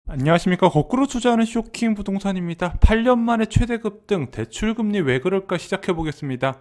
안녕하십니까. 거꾸로 투자하는 쇼킹 부동산입니다. 8년 만에 최대 급등, 대출금리 왜 그럴까 시작해 보겠습니다.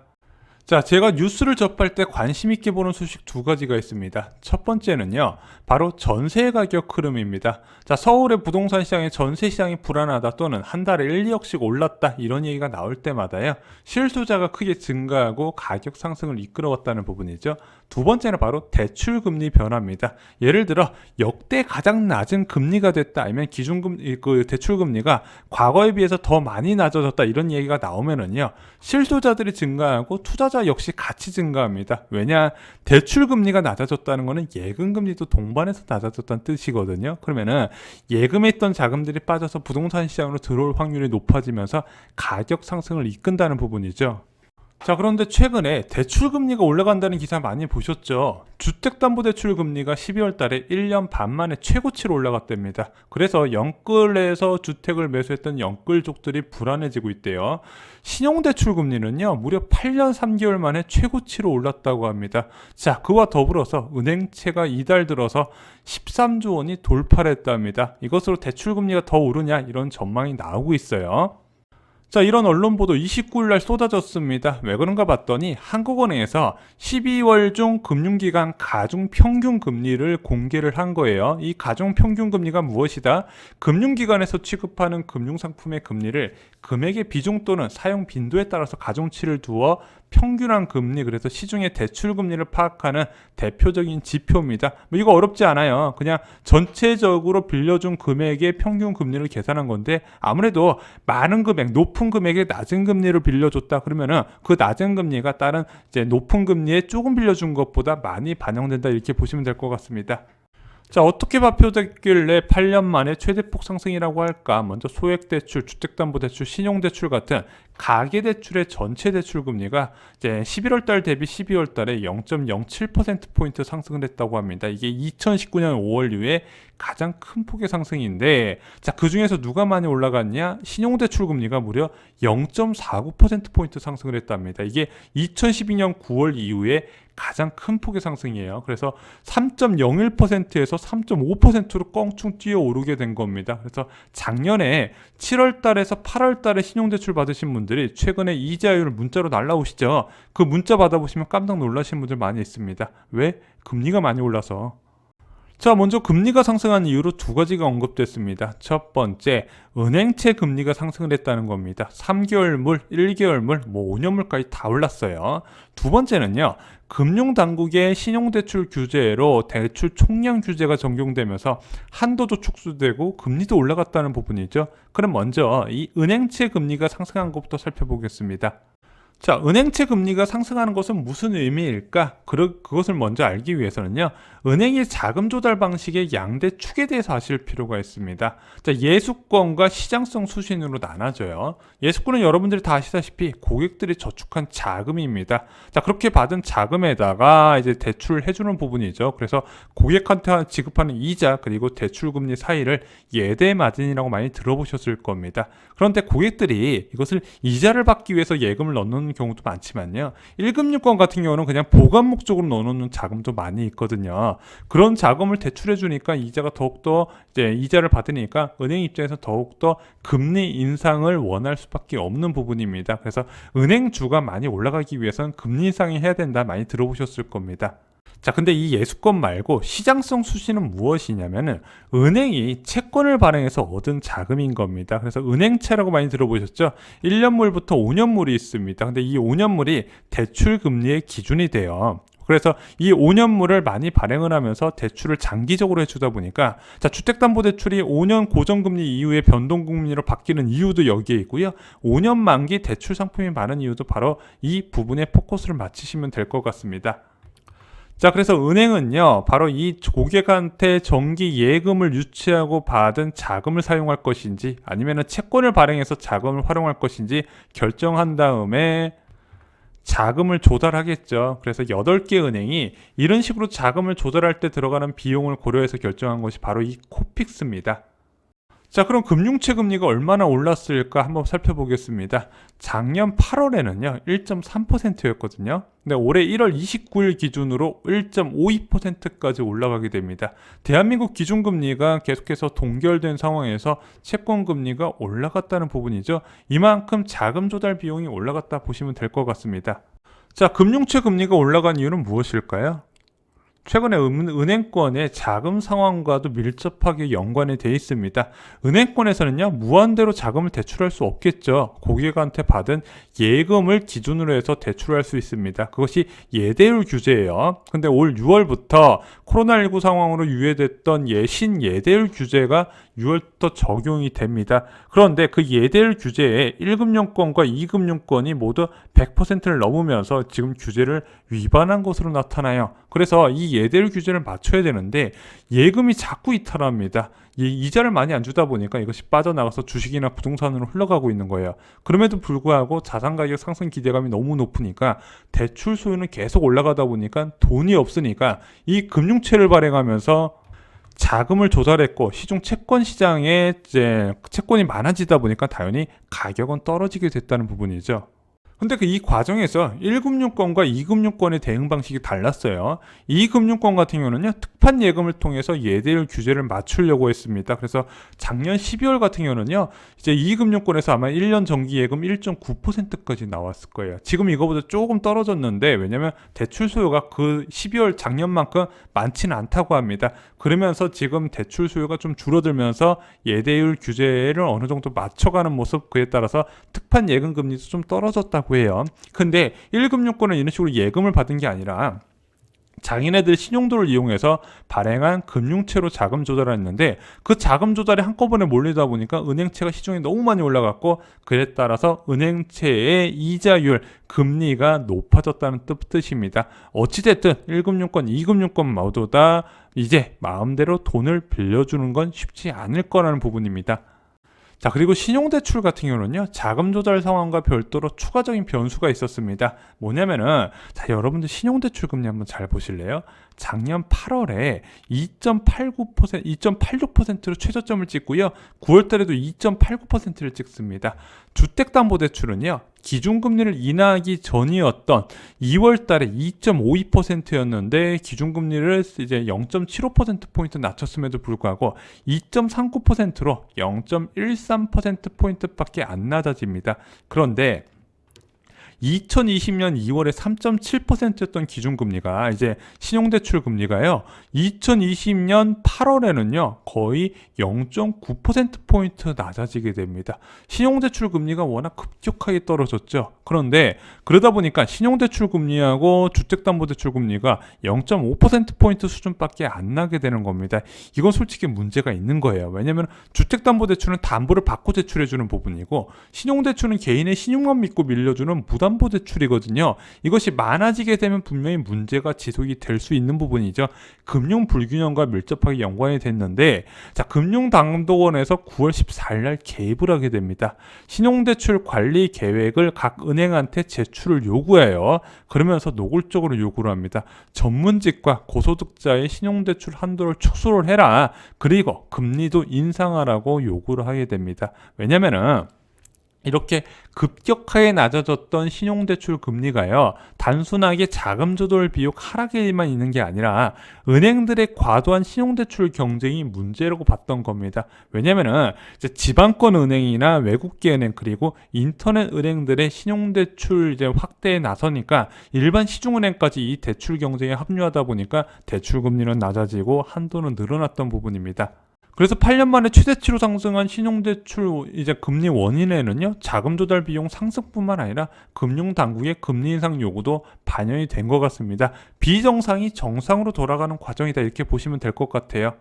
자, 제가 뉴스를 접할 때 관심 있게 보는 소식 두 가지가 있습니다. 첫 번째는요, 바로 전세 가격 흐름입니다. 자, 서울의 부동산 시장의 전세 시장이 불안하다 또는 한 달에 1, 2억씩 올랐다 이런 얘기가 나올 때마다요, 실수요자가 크게 증가하고 가격 상승을 이끌어왔다는 부분이죠. 두 번째는 바로 대출 금리 변화입니다. 예를 들어 역대 가장 낮은 금리가 됐다 아니면 기준금리 대출 금리가 과거에 비해서 더 많이 낮아졌다 이런 얘기가 나오면은요, 실수요자들이 증가하고 투자자 역시 같이 증가합니다. 왜냐, 대출 금리가 낮아졌다는 것은 예금 금리도 동반해서 낮아졌다는 뜻이거든요. 그러면은 예금에 있던 자금들이 빠져서 부동산 시장으로 들어올 확률이 높아지면서 가격 상승을 이끈다는 부분이죠. 자, 그런데 최근에 대출금리가 올라간다는 기사 많이 보셨죠? 주택담보대출금리가 12월 달에 1년 반 만에 최고치로 올라갔답니다. 그래서 영끌에서 주택을 매수했던 영끌족들이 불안해지고 있대요. 신용대출금리는요, 무려 8년 3개월 만에 최고치로 올랐다고 합니다. 자, 그와 더불어서 은행채가 이달 들어서 13조 원이 돌파를 했답니다. 이것으로 대출금리가 더 오르냐 이런 전망이 나오고 있어요. 자, 이런 언론 보도 29일 날 쏟아졌습니다. 왜 그런가 봤더니 한국은행에서 12월 중 금융기관 가중평균 금리를 공개를 한 거예요. 이 가중평균 금리가 무엇이다? 금융기관에서 취급하는 금융상품의 금리를 금액의 비중 또는 사용 빈도에 따라서 가중치를 두어 평균한 금리, 그래서 시중의 대출 금리를 파악하는 대표적인 지표입니다. 뭐 이거 어렵지 않아요. 그냥 전체적으로 빌려준 금액의 평균 금리를 계산한 건데, 아무래도 많은 금액, 높은 금액에 낮은 금리를 빌려줬다 그러면은 그 낮은 금리가 다른 이제 높은 금리에 조금 빌려준 것보다 많이 반영된다 이렇게 보시면 될 것 같습니다. 자, 어떻게 발표됐길래 8년 만에 최대폭 상승이라고 할까? 먼저 소액대출, 주택담보대출, 신용대출 같은 가계대출의 전체 대출 금리가 이제 11월 달 대비 12월 달에 0.07%포인트 상승을 했다고 합니다. 이게 2019년 5월 이후에 가장 큰 폭의 상승인데, 자, 그 중에서 누가 많이 올라갔냐? 신용대출 금리가 무려 0.49%포인트 상승을 했답니다. 이게 2012년 9월 이후에 가장 큰 폭의 상승이에요. 그래서 3.01%에서 3.5%로 껑충 뛰어오르게 된 겁니다. 그래서 작년에 7월 달에서 8월 달에 신용대출 받으신 분들이 최근에 이자율을 문자로 날라오시죠. 그 문자 받아보시면 깜짝 놀라신 분들 많이 있습니다. 왜? 금리가 많이 올라서. 자, 먼저 금리가 상승한 이유로 두 가지가 언급됐습니다. 첫 번째, 은행채 금리가 상승을 했다는 겁니다. 3개월물, 1개월물, 5년물까지 다 올랐어요. 두 번째는요, 금융당국의 신용대출 규제로 대출 총량 규제가 적용되면서 한도도 축소되고 금리도 올라갔다는 부분이죠. 그럼 먼저 이 은행채 금리가 상승한 것부터 살펴보겠습니다. 자, 은행채 금리가 상승하는 것은 무슨 의미일까? 그것을 먼저 알기 위해서는요, 은행의 자금 조달 방식의 양대 축에 대해서 아실 필요가 있습니다. 자, 예수권과 시장성 수신으로 나눠져요. 예수권은 여러분들이 다 아시다시피 고객들이 저축한 자금입니다. 자, 그렇게 받은 자금에다가 이제 대출을 해주는 부분이죠. 그래서 고객한테 지급하는 이자 그리고 대출 금리 사이를 예대 마진이라고 많이 들어보셨을 겁니다. 그런데 고객들이 이것을 이자를 받기 위해서 예금을 넣는 경우도 많지만요, 1금융권 같은 경우는 그냥 보관 목적으로 넣어놓는 자금도 많이 있거든요. 그런 자금을 대출해 주니까 이자가 더욱더 이제 이자를 받으니까 은행 입장에서 더욱더 금리 인상을 원할 수밖에 없는 부분입니다. 그래서 은행주가 많이 올라가기 위해서는 금리 인상이 해야 된다 많이 들어보셨을 겁니다. 자, 근데 이 예수권 말고 시장성 수신은 무엇이냐면은 은행이 채권을 발행해서 얻은 자금인 겁니다. 그래서 은행채라고 많이 들어보셨죠? 1년물부터 5년물이 있습니다. 근데 이 5년물이 대출 금리의 기준이 돼요. 그래서 이 5년물을 많이 발행을 하면서 대출을 장기적으로 해주다 보니까, 자, 주택담보대출이 5년 고정금리 이후에 변동금리로 바뀌는 이유도 여기에 있고요, 5년 만기 대출 상품이 많은 이유도 바로 이 부분에 포커스를 맞추시면 될 것 같습니다. 자, 그래서 은행은요, 바로 이 고객한테 정기 예금을 유치하고 받은 자금을 사용할 것인지 아니면 채권을 발행해서 자금을 활용할 것인지 결정한 다음에 자금을 조달하겠죠. 그래서 8개 은행이 이런 식으로 자금을 조달할 때 들어가는 비용을 고려해서 결정한 것이 바로 이 코픽스입니다. 자, 그럼 금융채 금리가 얼마나 올랐을까 한번 살펴보겠습니다. 작년 8월에는요, 1.3%였거든요. 근데 올해 1월 29일 기준으로 1.52%까지 올라가게 됩니다. 대한민국 기준금리가 계속해서 동결된 상황에서 채권금리가 올라갔다는 부분이죠. 이만큼 자금 조달 비용이 올라갔다 보시면 될 것 같습니다. 자, 금융채 금리가 올라간 이유는 무엇일까요? 최근에 은행권의 자금 상황과도 밀접하게 연관이 되어 있습니다. 은행권에서는요, 무한대로 자금을 대출할 수 없겠죠. 고객한테 받은 예금을 기준으로 해서 대출할 수 있습니다. 그것이 예대율 규제예요. 근데 올 6월부터 코로나19 상황으로 유예됐던 신예대율 규제가 6월부터 적용이 됩니다. 그런데 그 예대율 규제에 1금융권과 2금융권이 모두 100%를 넘으면서 지금 규제를 위반한 것으로 나타나요. 그래서 이 예대율 규제를 맞춰야 되는데 예금이 자꾸 이탈합니다. 이자를 많이 안 주다 보니까 이것이 빠져나가서 주식이나 부동산으로 흘러가고 있는 거예요. 그럼에도 불구하고 자산 가격 상승 기대감이 너무 높으니까 대출 수요는 계속 올라가다 보니까 돈이 없으니까 이 금융채를 발행하면서 자금을 조달했고 시중 채권 시장에 이제 채권이 많아지다 보니까 당연히 가격은 떨어지게 됐다는 부분이죠. 근데 이 과정에서 1금융권과 2금융권의 대응 방식이 달랐어요. 2금융권 같은 경우는요, 특판 예금을 통해서 예대율 규제를 맞추려고 했습니다. 그래서 작년 12월 같은 경우는요, 이제 2금융권에서 아마 1년 정기 예금 1.9%까지 나왔을 거예요. 지금 이거보다 조금 떨어졌는데, 왜냐면 대출 수요가 그 12월 작년만큼 많지는 않다고 합니다. 그러면서 지금 대출 수요가 좀 줄어들면서 예대율 규제를 어느 정도 맞춰가는 모습, 그에 따라서 특판 예금 금리도 좀 떨어졌다고 해요. 근데 1금융권은 이런 식으로 예금을 받은 게 아니라 자기네들 신용도를 이용해서 발행한 금융채로 자금 조달을 했는데 그 자금 조달이 한꺼번에 몰리다 보니까 은행채가 시중에 너무 많이 올라갔고 그에 따라서 은행채의 이자율, 금리가 높아졌다는 뜻입니다. 어찌됐든 1금융권, 2금융권 모두 다 이제 마음대로 돈을 빌려주는 건 쉽지 않을 거라는 부분입니다. 자, 그리고 신용대출 같은 경우는요, 자금 조달 상황과 별도로 추가적인 변수가 있었습니다. 뭐냐면은, 자, 여러분들 신용대출 금리 한번 잘 보실래요? 작년 8월에 2.89%, 2.86%로 최저점을 찍고요, 9월 달에도 2.89%를 찍습니다. 주택담보대출은요, 기준금리를 인하하기 전이었던 2월 달에 2.52%였는데 기준금리를 이제 0.75%포인트 낮췄음에도 불구하고 2.39%로 0.13%포인트밖에 안 낮아집니다. 그런데 2020년 2월에 3.7%였던 기준금리가 이제 신용대출 금리가요, 2020년 8월에는요, 거의 0.9%포인트 낮아지게 됩니다. 신용대출 금리가 워낙 급격하게 떨어졌죠. 그런데 그러다 보니까 신용대출 금리하고 주택담보대출 금리가 0.5%포인트 수준밖에 안 나게 되는 겁니다. 이건 솔직히 문제가 있는 거예요. 왜냐하면 주택담보대출은 담보를 받고 대출해주는 부분이고 신용대출은 개인의 신용만 믿고 밀려주는 무담보대출이거든요. 이것이 많아지게 되면 분명히 문제가 지속이 될 수 있는 부분이죠. 금융 불균형과 밀접하게 연관이 됐는데, 자, 금융당도원에서 9월 14일 날 개입을 하게 됩니다. 신용대출 관리 계획을 각 은행한테 제출을 요구해요. 그러면서 노골적으로 요구를 합니다. 전문직과 고소득자의 신용대출 한도를 축소를 해라. 그리고 금리도 인상하라고 요구를 하게 됩니다. 왜냐면은 이렇게 급격하게 낮아졌던 신용대출 금리가요, 단순하게 자금 조달 비용 하락에만 있는 게 아니라 은행들의 과도한 신용대출 경쟁이 문제라고 봤던 겁니다. 왜냐면은 이제 지방권 은행이나 외국계 은행 그리고 인터넷 은행들의 신용대출 이제 확대에 나서니까 일반 시중은행까지 이 대출 경쟁에 합류하다 보니까 대출 금리는 낮아지고 한도는 늘어났던 부분입니다. 그래서 8년 만에 최대치로 상승한 신용대출 이제 금리 원인에는요, 자금 조달 비용 상승뿐만 아니라 금융당국의 금리 인상 요구도 반영이 된 것 같습니다. 비정상이 정상으로 돌아가는 과정이다, 이렇게 보시면 될 것 같아요.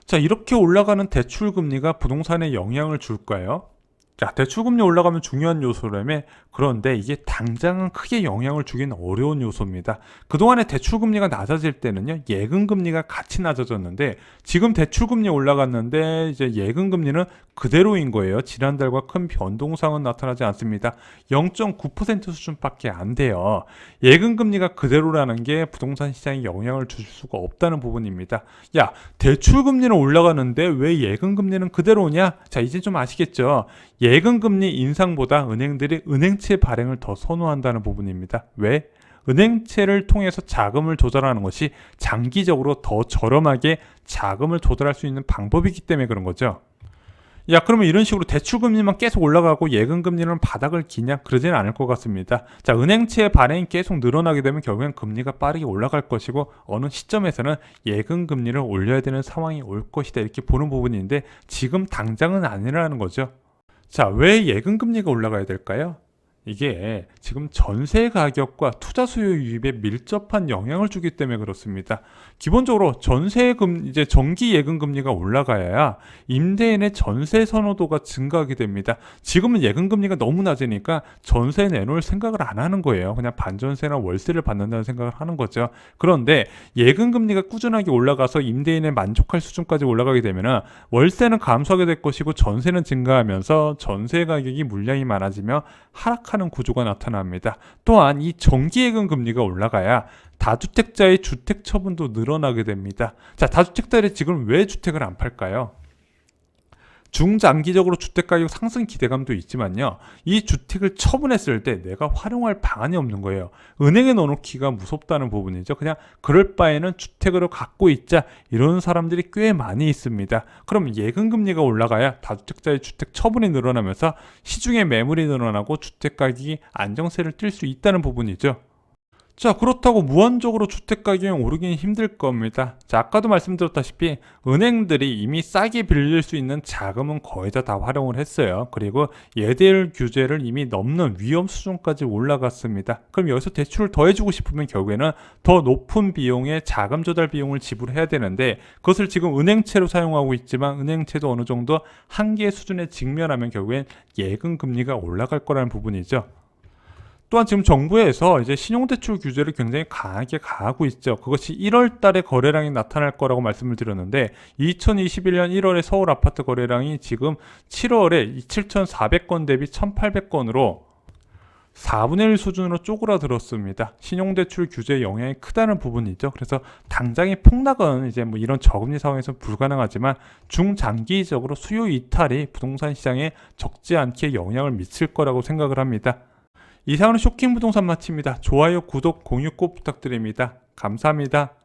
자, 이렇게 올라가는 대출 금리가 부동산에 영향을 줄까요? 자, 대출금리 올라가면 중요한 요소라며 그런데 이게 당장은 크게 영향을 주긴 어려운 요소입니다. 그동안에 대출금리가 낮아질 때는요, 예금금리가 같이 낮아졌는데 지금 대출금리 올라갔는데 이제 예금금리는 그대로인 거예요. 지난달과 큰 변동상은 나타나지 않습니다. 0.9% 수준밖에 안 돼요. 예금금리가 그대로라는 게 부동산 시장에 영향을 줄 수가 없다는 부분입니다. 야, 대출금리는 올라가는데 왜 예금금리는 그대로냐? 자, 이제 좀 아시겠죠? 예금금리 인상보다 은행들이 은행채 발행을 더 선호한다는 부분입니다. 왜? 은행채를 통해서 자금을 조달하는 것이 장기적으로 더 저렴하게 자금을 조달할 수 있는 방법이기 때문에 그런 거죠. 야, 그러면 이런 식으로 대출금리만 계속 올라가고 예금금리는 바닥을 기냐? 그러지는 않을 것 같습니다. 자, 은행채 발행이 계속 늘어나게 되면 결국엔 금리가 빠르게 올라갈 것이고 어느 시점에서는 예금금리를 올려야 되는 상황이 올 것이다 이렇게 보는 부분인데 지금 당장은 아니라는 거죠. 자, 왜 예금금리가 올라가야 될까요? 이게 지금 전세 가격과 투자 수요 유입에 밀접한 영향을 주기 때문에 그렇습니다. 기본적으로 전세금 이제 정기 예금 금리가 올라가야 임대인의 전세 선호도가 증가하게 됩니다. 지금은 예금 금리가 너무 낮으니까 전세 내놓을 생각을 안 하는 거예요. 그냥 반전세나 월세를 받는다는 생각을 하는 거죠. 그런데 예금 금리가 꾸준하게 올라가서 임대인의 만족할 수준까지 올라가게 되면은 월세는 감소하게 될 것이고 전세는 증가하면서 전세 가격이 물량이 많아지며 하락하는 구조가 나타납니다. 또한 이 정기예금 금리가 올라가야 다주택자의 주택 처분도 늘어나게 됩니다. 자, 다주택자들이 지금 왜 주택을 안 팔까요? 중장기적으로 주택가격 상승 기대감도 있지만요. 이 주택을 처분했을 때 내가 활용할 방안이 없는 거예요. 은행에 넣어놓기가 무섭다는 부분이죠. 그냥 그럴 바에는 주택으로 갖고 있자 이런 사람들이 꽤 많이 있습니다. 그럼 예금금리가 올라가야 다주택자의 주택 처분이 늘어나면서 시중에 매물이 늘어나고 주택가격이 안정세를 띨 수 있다는 부분이죠. 자, 그렇다고 무한적으로 주택 가격이 오르기는 힘들 겁니다. 자, 아까도 말씀드렸다시피 은행들이 이미 싸게 빌릴 수 있는 자금은 거의 다 활용을 했어요. 그리고 예대율 규제를 이미 넘는 위험 수준까지 올라갔습니다. 그럼 여기서 대출을 더 해주고 싶으면 결국에는 더 높은 비용의 자금 조달 비용을 지불해야 되는데 그것을 지금 은행채로 사용하고 있지만 은행채도 어느 정도 한계 수준에 직면하면 결국엔 예금 금리가 올라갈 거라는 부분이죠. 또한 지금 정부에서 이제 신용대출 규제를 굉장히 강하게 가하고 있죠. 그것이 1월 달에 거래량이 나타날 거라고 말씀을 드렸는데 2021년 1월에 서울 아파트 거래량이 지금 7월에 7,400건 대비 1,800건으로 4분의 1 수준으로 쪼그라들었습니다. 신용대출 규제 영향이 크다는 부분이죠. 그래서 당장의 폭락은 이제 뭐 이런 저금리 상황에서 불가능하지만 중장기적으로 수요 이탈이 부동산 시장에 적지 않게 영향을 미칠 거라고 생각을 합니다. 이상으로 쇼킹 부동산 마칩니다. 좋아요, 구독, 공유 꼭 부탁드립니다. 감사합니다.